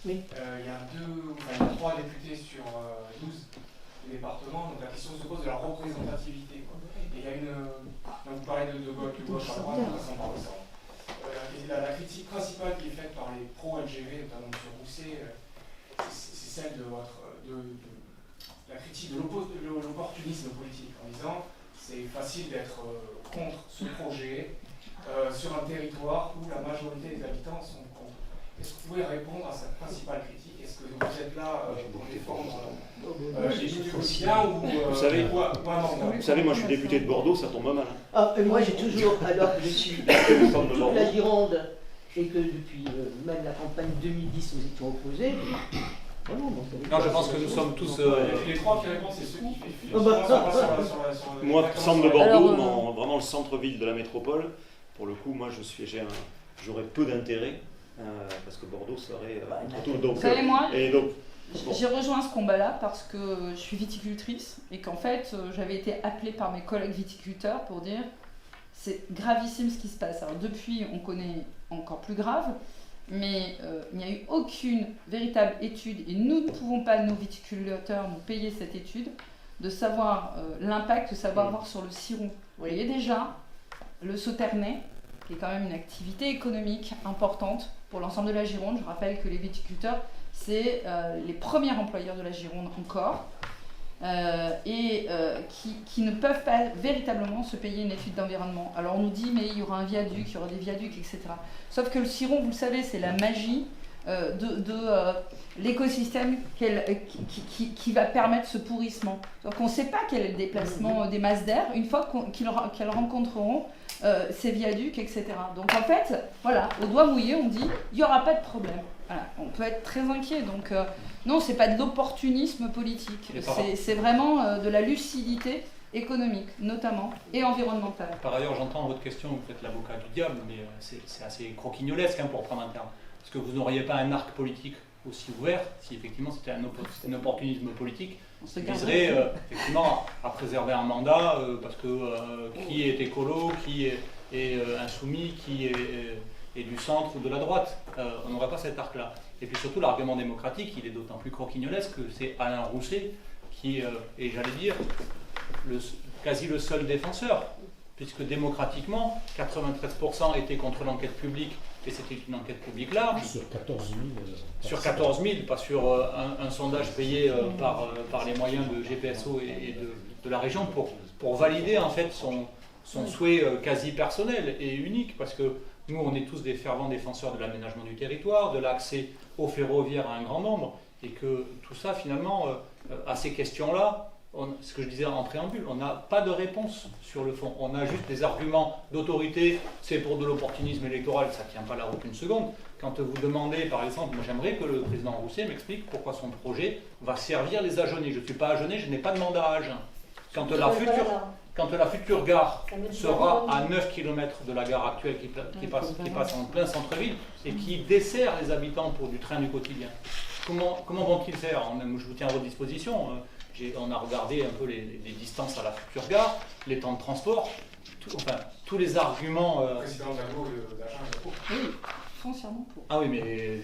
Oui. Il y a 3 députés sur 12 du département, donc la question se pose de la représentativité. Et il y a vous parlez de gauche à droite, de façon par le la critique principale qui est faite par les pro-LGV, notamment M. Rousset, c'est celle de la critique de l'opportunisme politique, en disant c'est facile d'être contre ce projet sur un territoire où la majorité des habitants sont contre. Est-ce que vous pouvez répondre à cette principale critique? Est-ce que vous êtes là pour défendre les du quotidien ou vous savez, moi je suis député de Bordeaux, ça tombe mal. Moi j'ai toujours, alors que je suis toute la Gironde et que depuis même la campagne 2010 nous étions opposés. Non, je pense que nous sommes tous. Les 3 qui répondent, c'est ceux qui font. Moi, centre de Bordeaux, vraiment le centre-ville de la métropole, pour le coup, moi j'aurais peu d'intérêt. Parce que Bordeaux serait vous savez, moi, j'ai rejoint ce combat-là parce que je suis viticultrice et qu'en fait j'avais été appelée par mes collègues viticulteurs pour dire c'est gravissime ce qui se passe. Alors depuis on connaît encore plus grave, mais il n'y a eu aucune véritable étude et nous ne pouvons pas, nos viticulteurs, nous payer cette étude de savoir l'impact que ça va avoir sur le ciron. Vous voyez déjà le Sauternais, qui est quand même une activité économique importante pour l'ensemble de la Gironde. Je rappelle que les viticulteurs, c'est les premiers employeurs de la Gironde encore, qui ne peuvent pas véritablement se payer une étude d'environnement. Alors on nous dit, mais il y aura un viaduc, il y aura des viaducs, etc. Sauf que le ciron, vous le savez, c'est la magie de l'écosystème qui va permettre ce pourrissement. Donc on ne sait pas quel est le déplacement des masses d'air. Une fois qu'elles rencontreront ces viaducs, etc. Donc en fait, voilà, au doigt mouillé, on dit il n'y aura pas de problème. Voilà, on peut être très inquiet. Donc non, c'est pas de l'opportunisme politique, c'est vraiment de la lucidité économique, notamment, et environnementale. Par ailleurs, j'entends votre question, vous faites l'avocat du diable, mais c'est assez croquignolesque pour prendre un terme. Parce que vous n'auriez pas un arc politique aussi ouvert si effectivement c'était un opportunisme politique qui viserait effectivement à préserver un mandat parce que qui est écolo, qui est insoumis, qui est du centre ou de la droite. On n'aurait pas cet arc-là. Et puis surtout, l'argument démocratique, il est d'autant plus croquignolesque que c'est Alain Rousset qui est, j'allais dire, quasi le seul défenseur, puisque démocratiquement, 93% étaient contre l'enquête publique, et c'était une enquête publique large. Sur 14 000. Sur 14 000, pas sur un sondage payé par les moyens de GPSO et de la région pour valider en fait son souhait quasi personnel et unique, parce que nous, on est tous des fervents défenseurs de l'aménagement du territoire, de l'accès au ferroviaire à un grand nombre, et que tout ça, finalement, à ces questions-là, ce que je disais en préambule, on n'a pas de réponse sur le fond. On a juste des arguments d'autorité, c'est pour de l'opportunisme électoral, ça ne tient pas la route une seconde. Quand vous demandez, par exemple, moi j'aimerais que le président Rousset m'explique pourquoi son projet va servir les Agenais. Je ne suis pas Agenais, je n'ai pas de mandat à Agen. Quand la future gare sera à 9 km de la gare actuelle qui passe en plein centre-ville et qui dessert les habitants pour du train du quotidien, comment vont-ils faire? Je vous tiens à votre disposition. On a regardé un peu les distances à la future gare, les temps de transport, tous les arguments. Le président Dago d'Agen. Oui, foncièrement pour. Ah oui, mais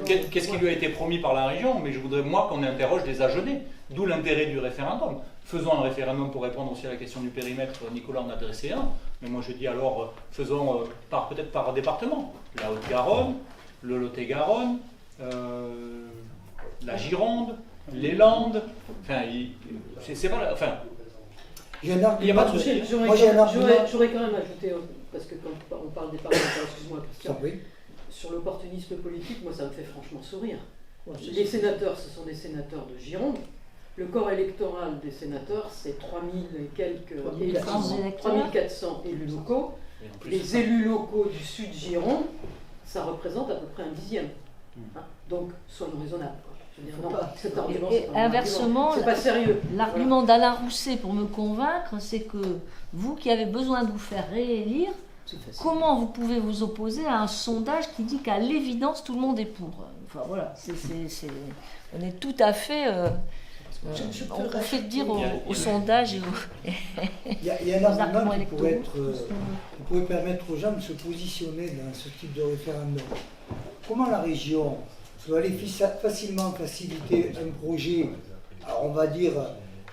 qu'est-ce qui lui a été promis par la région? Mais je voudrais, moi, qu'on interroge des Agenais, d'où l'intérêt du référendum. Faisons un référendum pour répondre aussi à la question du périmètre. Nicolas en a dressé un, mais moi je dis alors, faisons peut-être par département. La Haute-Garonne, le Lot-et-Garonne, la Gironde, les Landes, enfin, c'est pas... Enfin, il n'y a pas de souci. J'aurais quand même ajouté, parce que quand on parle des parlementaires, excuse-moi Christian, sur l'opportunisme politique, moi ça me fait franchement sourire. Les sénateurs, ce sont des sénateurs de Gironde. Le corps électoral des sénateurs, c'est 3000 et quelques 3400 élus locaux. Les élus locaux du sud Gironde, ça représente à peu près un dixième. Hein, donc, soyons raisonnables. Cet argument, inversement, c'est pas sérieux. L'argument d'Alain Rousset pour me convaincre, c'est que vous qui avez besoin de vous faire réélire, comment vous pouvez vous opposer à un sondage qui dit qu'à l'évidence tout le monde est pour? Enfin voilà, on est tout à fait... on fait dire au sondage et il y a un argument qui pourrait permettre aux gens de se positionner dans ce type de référendum. Comment la région peut aller facilement faciliter un projet, alors on va dire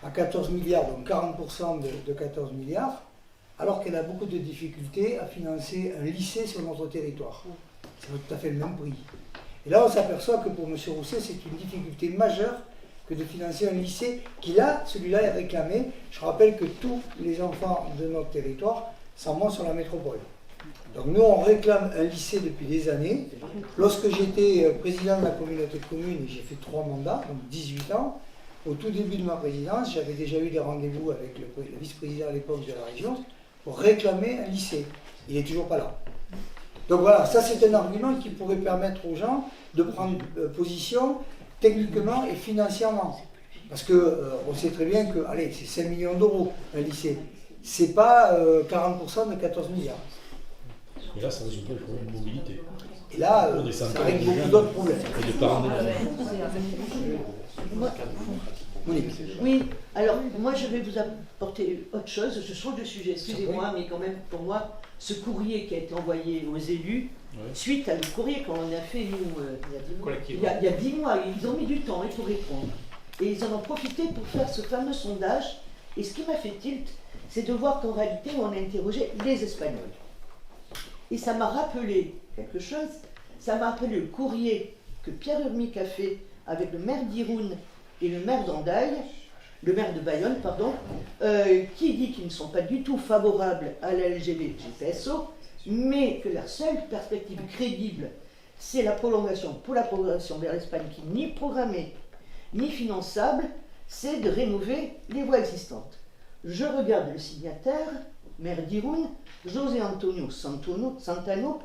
à 14 milliards, donc 40% de 14 milliards, alors qu'elle a beaucoup de difficultés à financer un lycée sur notre territoire. C'est pas tout à fait le même prix. Et là, on s'aperçoit que pour M. Rousset, c'est une difficulté majeure que de financer un lycée qui, là, celui-là est réclamé. Je rappelle que tous les enfants de notre territoire s'en vont sur la métropole. Donc nous, on réclame un lycée depuis des années. Lorsque j'étais président de la communauté de communes, et j'ai fait 3 mandats, donc 18 ans, au tout début de ma présidence, j'avais déjà eu des rendez-vous avec le vice-président à l'époque de la région pour réclamer un lycée. Il n'est toujours pas là. Donc voilà, ça c'est un argument qui pourrait permettre aux gens de prendre position techniquement et financièrement. Parce qu'on sait très bien que, allez, c'est 5 millions d'euros un lycée. C'est pas 40% de 14 milliards. Et là, ça résout le problème de mobilité. Et là, ça règle beaucoup d'autres problèmes. Et de parents Oui, alors moi je vais vous apporter autre chose, je change de sujet, excusez-moi, mais quand même pour moi, ce courrier qui a été envoyé aux élus, suite à le courrier qu'on a fait nous, il y a 10 mois, ils ont mis du temps pour répondre. Et ils en ont profité pour faire ce fameux sondage, et ce qui m'a fait tilt, c'est de voir qu'en réalité on a interrogé les Espagnols. Et ça m'a rappelé quelque chose, ça m'a rappelé le courrier que Pierre Urmic a fait avec le maire d'Irun et le maire d'Andaille, le maire de Bayonne, pardon, qui dit qu'ils ne sont pas du tout favorables à la LGB-GPSO, mais que la seule perspective crédible, c'est la prolongation, pour la prolongation vers l'Espagne, qui n'est ni programmée, ni finançable, c'est de rénover les voies existantes. je regarde le signataire, maire d'Irun, José Antonio Santano.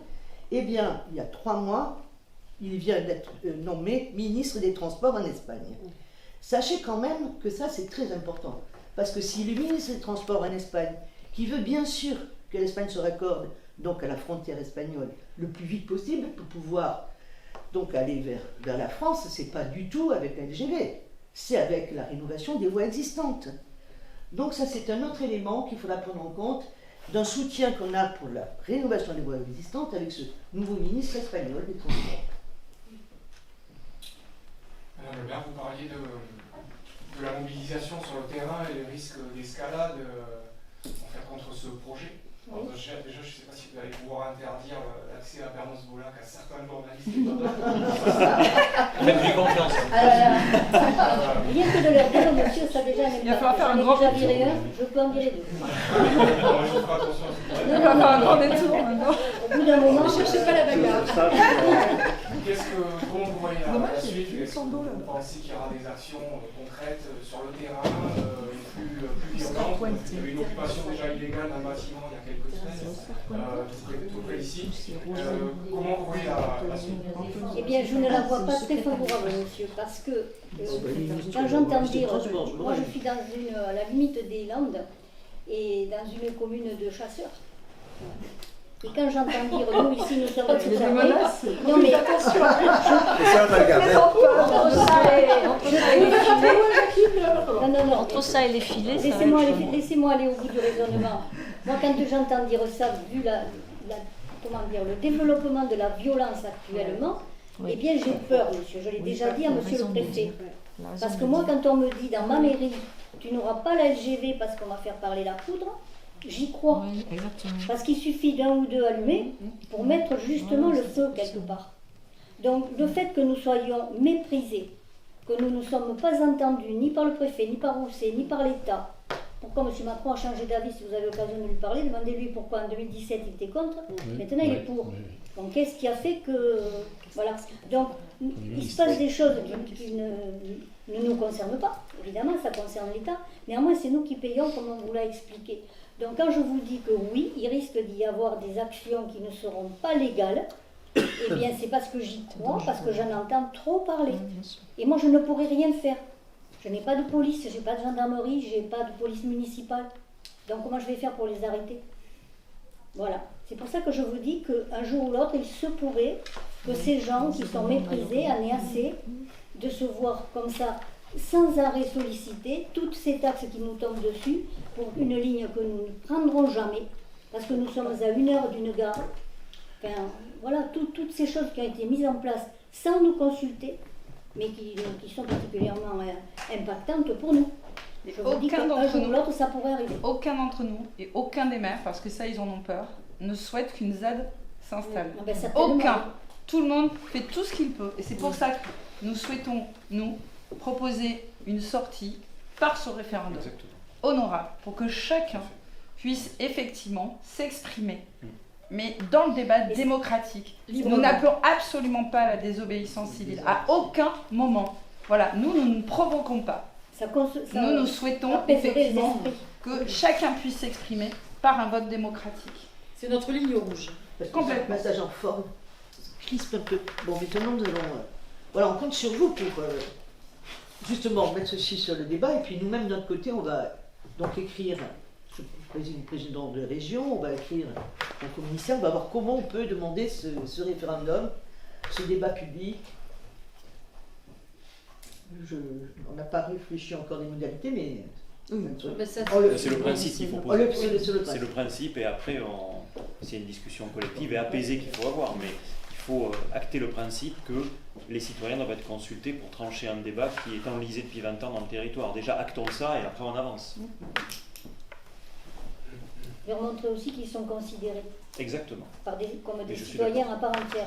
Eh bien, il y a 3 mois, il vient d'être nommé ministre des Transports en Espagne. Sachez quand même que ça, c'est très important. Parce que si le ministre des Transports en Espagne, qui veut bien sûr que l'Espagne se raccorde donc à la frontière espagnole le plus vite possible pour pouvoir donc aller vers la France, c'est pas du tout avec la LGV, c'est avec la rénovation des voies existantes. Donc ça, c'est un autre élément qu'il faudra prendre en compte d'un soutien qu'on a pour la rénovation des voies existantes avec ce nouveau ministre espagnol des Transports. Madame le maire, vous parliez de la mobilisation sur le terrain et le risque d'escalade contre ce projet. Alors, déjà, je ne sais pas si vous allez pouvoir interdire l'accès à Bernos Bolac à certains journalistes. Faites-lui confiance. Rien que de leur dire, monsieur, ça déjà, il va falloir faire un grand détour. Je peux en virer 2. Je ferai attention. Il va falloir un grand détour maintenant. Au bout d'un moment, Ne cherchez pas la bagarre. Comment vous voyez la suite? Est-ce que vous pensez qu'il y aura des actions concrètes sur le terrain, plus violentes? Il y avait une occupation déjà illégale d'un bâtiment il y a quelques semaines, tout près d'ici. Comment vous voyez la suite? eh bien, je ne la vois pas très favorable, monsieur, parce que quand j'entends dire, moi je suis à la limite des Landes et dans une commune de chasseurs. Et quand j'entends dire, nous ici nous sommes tous des menaces. Non mais Entre ça et les filets, laissez-moi aller au bout du raisonnement. Moi, quand j'entends dire ça, vu le développement de la violence actuellement, eh bien j'ai peur, monsieur. Je l'ai déjà dit à monsieur le préfet. Parce que moi, quand on me dit dans ma mairie, tu n'auras pas la LGV parce qu'on va faire parler la poudre, j'y crois. Parce qu'il suffit d'un ou deux allumés pour mettre justement le feu quelque part. Donc le fait que nous soyons méprisés, que nous ne sommes pas entendus ni par le préfet, ni par Rousset, ni par l'État. Pourquoi M. Macron a changé d'avis? Si vous avez l'occasion de lui parler, demandez-lui pourquoi en 2017 il était contre, maintenant il est pour. Donc qu'est-ce qui a fait que... Voilà. Donc il se passe des choses qui ne nous concernent pas. Évidemment, ça concerne l'État. Néanmoins, c'est nous qui payons, comme on vous l'a expliqué. Donc quand je vous dis que oui, il risque d'y avoir des actions qui ne seront pas légales, eh bien c'est parce que j'y crois, parce que j'en entends trop parler. Et moi, je ne pourrai rien faire. Je n'ai pas de police, je n'ai pas de gendarmerie, je n'ai pas de police municipale. Donc comment je vais faire pour les arrêter? Voilà. C'est pour ça que je vous dis qu'un jour ou l'autre, il se pourrait que ces gens qui sont méprisés en aient assez de se voir comme ça, sans arrêt solliciter, toutes ces taxes qui nous tombent dessus, pour une ligne que nous ne prendrons jamais, parce que nous sommes à 1 heure d'une gare. Enfin, voilà, toutes ces choses qui ont été mises en place sans nous consulter, mais qui sont particulièrement impactantes pour nous. Je vous dis qu'un jour ou l'autre, ça pourrait arriver. Aucun d'entre nous et aucun des maires, parce que ça, ils en ont peur, ne souhaite qu'une ZAD s'installe. Ben, aucun. Tout le monde fait tout ce qu'il peut. Et c'est pour ça que nous souhaitons, nous, proposer une sortie par ce référendum honorable, pour que chacun puisse effectivement s'exprimer, mais dans le débat démocratique. Nous n'appelons absolument pas à la désobéissance civile, à aucun moment. Voilà, nous ne provoquons pas. Nous souhaitons effectivement que chacun puisse s'exprimer par un vote démocratique. C'est notre ligne rouge. Complètement. Passage en forme crispe un peu. Bon, maintenant nous allons... voilà, on compte sur vous pour justement mettre ceci sur le débat, et puis nous-mêmes de notre côté, on va donc écrire, je préside le président de la région, on va écrire au ministère, on va voir comment on peut demander ce référendum, ce débat public. On n'a pas réfléchi encore des modalités, mais... C'est le principe qu'il faut poser. C'est le principe, et après, c'est une discussion collective et apaisée qu'il faut avoir, mais il faut acter le principe que les citoyens doivent être consultés pour trancher un débat qui est enlisé depuis 20 ans dans le territoire. Déjà, actons ça et après on avance. Leur montrer aussi qu'ils sont considérés. Exactement. Comme des citoyens à part entière.